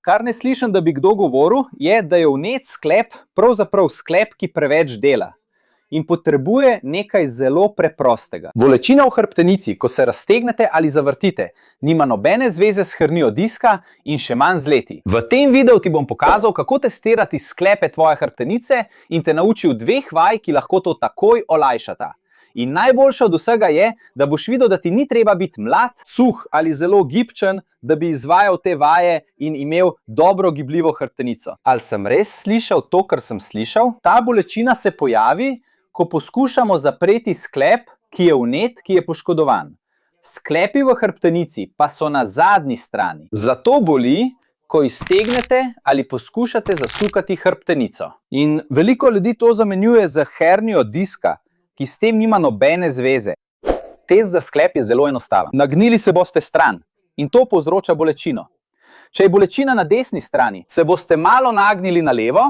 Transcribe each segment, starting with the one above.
Kar ne slišim, da bi kdo govoril, je, da je vnet sklep pravzaprav sklep, ki preveč dela in potrebuje nekaj zelo preprostega. Bolečina v hrbtenici, ko se raztegnete ali zavrtite, nima nobene zveze s hernijo diska in še manj z leti. V tem videu ti bom pokazal, kako testirati sklepe tvoje hrbtenice in te naučil 2 vaj, ki lahko to takoj olajšata. In najboljše od vsega je, da boš videl, da ti ni treba biti mlad, suh ali zelo gibčen, da bi izvajal te vaje in imel dobro gibljivo hrbtenico. Ali sem res slišal to, kar sem slišal? Ta bolečina se pojavi, ko poskušamo zapreti sklep, ki je vnet, ki je poškodovan. Sklepi v hrbtenici pa so na zadnji strani. Zato boli, ko iztegnete ali poskušate zasukati hrbtenico. In veliko ljudi to zamenjuje z hernijo diska, ki s tem nima nobene zveze. Test za sklep je zelo enostaven. Nagnili se boste stran in to povzroča bolečino. Če je bolečina na desni strani, se boste malo nagnili na levo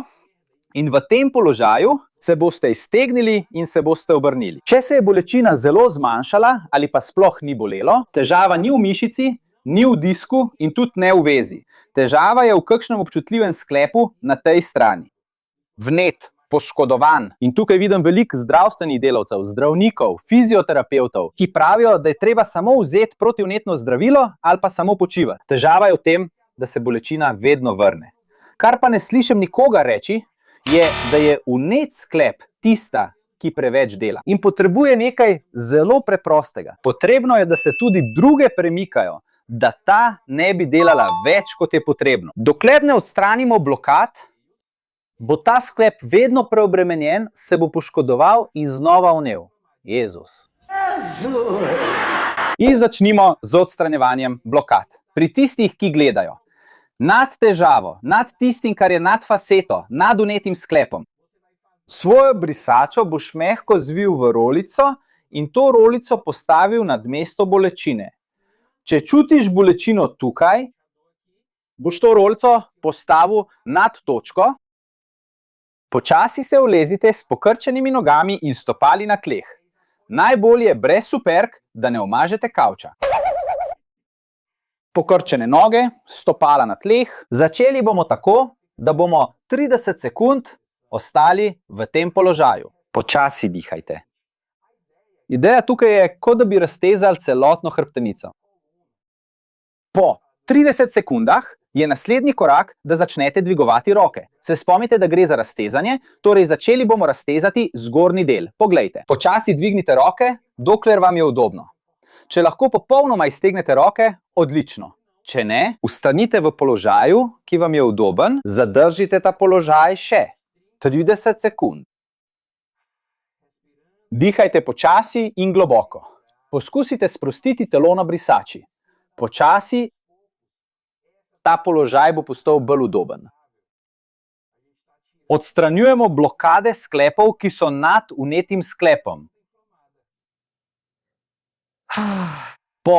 in v tem položaju se boste iztegnili in se boste obrnili. Če se je bolečina zelo zmanjšala ali pa sploh ni bolelo, težava ni v mišici, ni v disku in tudi ne v vezi. Težava je v kakšnem občutljivem sklepu na tej strani. Vnet, poškodovan. In tukaj vidim veliko zdravstvenih delavcev, zdravnikov, fizioterapevtov, ki pravijo, da je treba samo vzeti protivnetno zdravilo ali pa samo počivati. Težava je v tem, da se bolečina vedno vrne. Kar pa ne slišim nikogar reči, je, da je vnet sklep tista, ki preveč dela. In potrebuje nekaj zelo preprostega. Potrebno je, da se tudi druge premikajo, da ta ne bi delala več, kot je potrebno. Dokler ne odstranimo blokad, bo ta sklep vedno preobremenjen, se bo poškodoval in znova vnel. Jezus. In začnimo z odstranjevanjem blokad. Pri tistih, ki gledajo. Nad težavo, nad tistim, kar je nad faseto, nad vnetim sklepom. Svojo brisačo boš mehko zvil v rolico in to rolico postavil nad mesto bolečine. Če čutiš bolečino tukaj, boš to rolico postavil nad točko. Počasi se ulezite s pokrčenimi nogami in stopali na tleh. Najbolje brez superg, da ne omažete kavča. Pokrčene noge, stopala na tleh. Začeli bomo tako, da bomo 30 sekund ostali v tem položaju. Počasi dihajte. Ideja tukaj je, kot da bi raztezali celotno hrbtenico. Po 30 sekundah je naslednji korak, da začnete dvigovati roke. Se spomnite, da gre za raztezanje, torej začeli bomo raztezati zgornji del. Poglejte, počasi dvignite roke, dokler vam je udobno. Če lahko popolnoma iztegnete roke, odlično. Če ne, vstanite v položaju, ki vam je udoben, zadržite ta položaj še 30 sekund. Dihajte počasi in globoko. Poskusite sprostiti telo na brisači. Počasi ta položaj bo postal bolj udoben. Odstranjujemo blokade sklepov, ki so nad vnetim sklepom. Po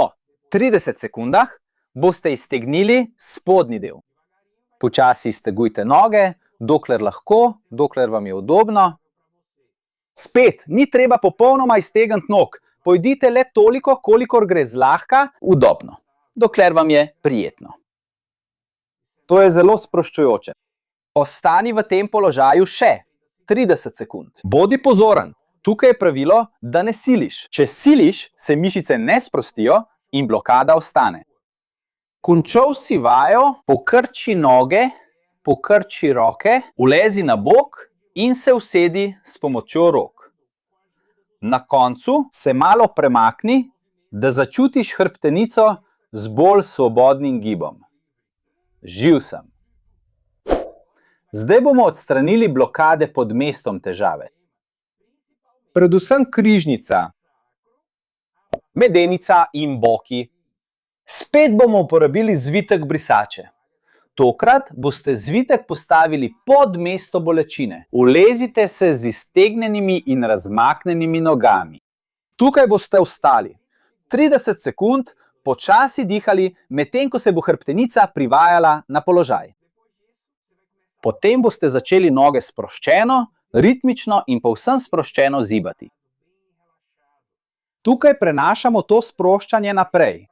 30 sekundah boste iztegnili spodnji del. Počasi iztegujte noge, dokler lahko, dokler vam je udobno. Spet, ni treba popolnoma iztegniti nog. Pojdite le toliko, kolikor gre zlahka, udobno, dokler vam je prijetno. To je zelo sproščujoče. Ostani v tem položaju še 30 sekund. Bodi pozoren. Tukaj je pravilo, da ne siliš. Če siliš, se mišice ne sprostijo in blokada ostane. Končal si vajo, pokrči noge, pokrči roke, ulezi na bok in se usedi s pomočjo rok. Na koncu se malo premakni, da začutiš hrbtenico z bolj svobodnim gibom. Živ sem. Zdaj bomo odstranili blokade pod mestom težave. Predvsem križnica, medenica in boki. Spet bomo uporabili zvitek brisače. Tokrat boste zvitek postavili pod mesto bolečine. Ulezite se z iztegnenimi in razmaknenimi nogami. Tukaj boste ostali 30 sekund, počasi dihali, medtem ko se bo hrbtenica privajala na položaj. Potem boste začeli noge sproščeno, ritmično in povsem sproščeno zibati. Tukaj prenašamo to sproščanje naprej.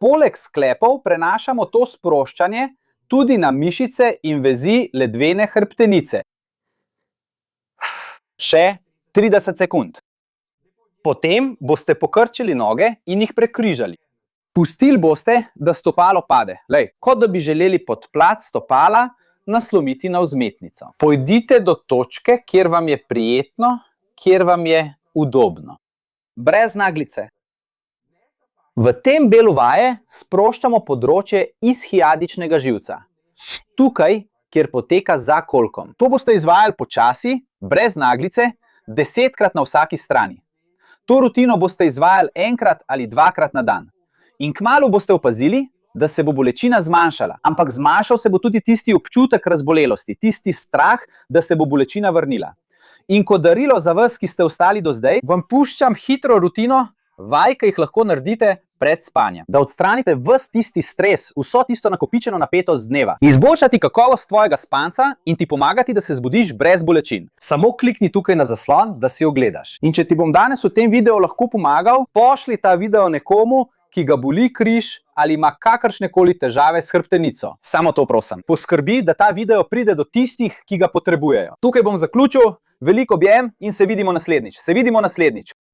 Poleg sklepov prenašamo to sproščanje tudi na mišice in vezi ledvene hrbtenice. Še 30 sekund. Potem boste pokrčili noge in jih prekrižali. Pustili boste, da stopalo pade, kot da bi želeli podplat stopala nasloniti na vzmetnico. Pojdite do točke, kjer vam je prijetno, kjer vam je udobno. Brez naglice. V tem delu vaje sproščamo področje ishiadičnega živca. Tukaj, kjer poteka za kolkom. To boste izvajali počasi, brez naglice, 10krat na vsaki strani. To rutino boste izvajali 1 ali 2 na dan. In kmalu boste opazili, da se bo bolečina zmanjšala. Ampak zmanjšal se bo tudi tisti občutek razbolelosti, tisti strah, da se bo bolečina vrnila. In kot darilo za vas, ki ste ostali do zdaj, vam puščam hitro rutino vaj, ki jih lahko naredite pred spanjem. Da odstranite ves tisti stres, vso tisto nakopičeno napetost dneva. Izboljšati kakovost tvojega spanca in ti pomagati, da se zbudiš brez bolečin. Samo klikni tukaj na zaslon, da si ogledaš. In če ti bom danes v tem videu lahko pomagal, pošli ta video nekomu, ki ga boli križ ali ima kakršnekoli težave s hrbtenico. Samo to prosim. Poskrbi, da ta video pride do tistih, ki ga potrebujejo. Tukaj bom zaključil, veliko objem in se vidimo naslednjič.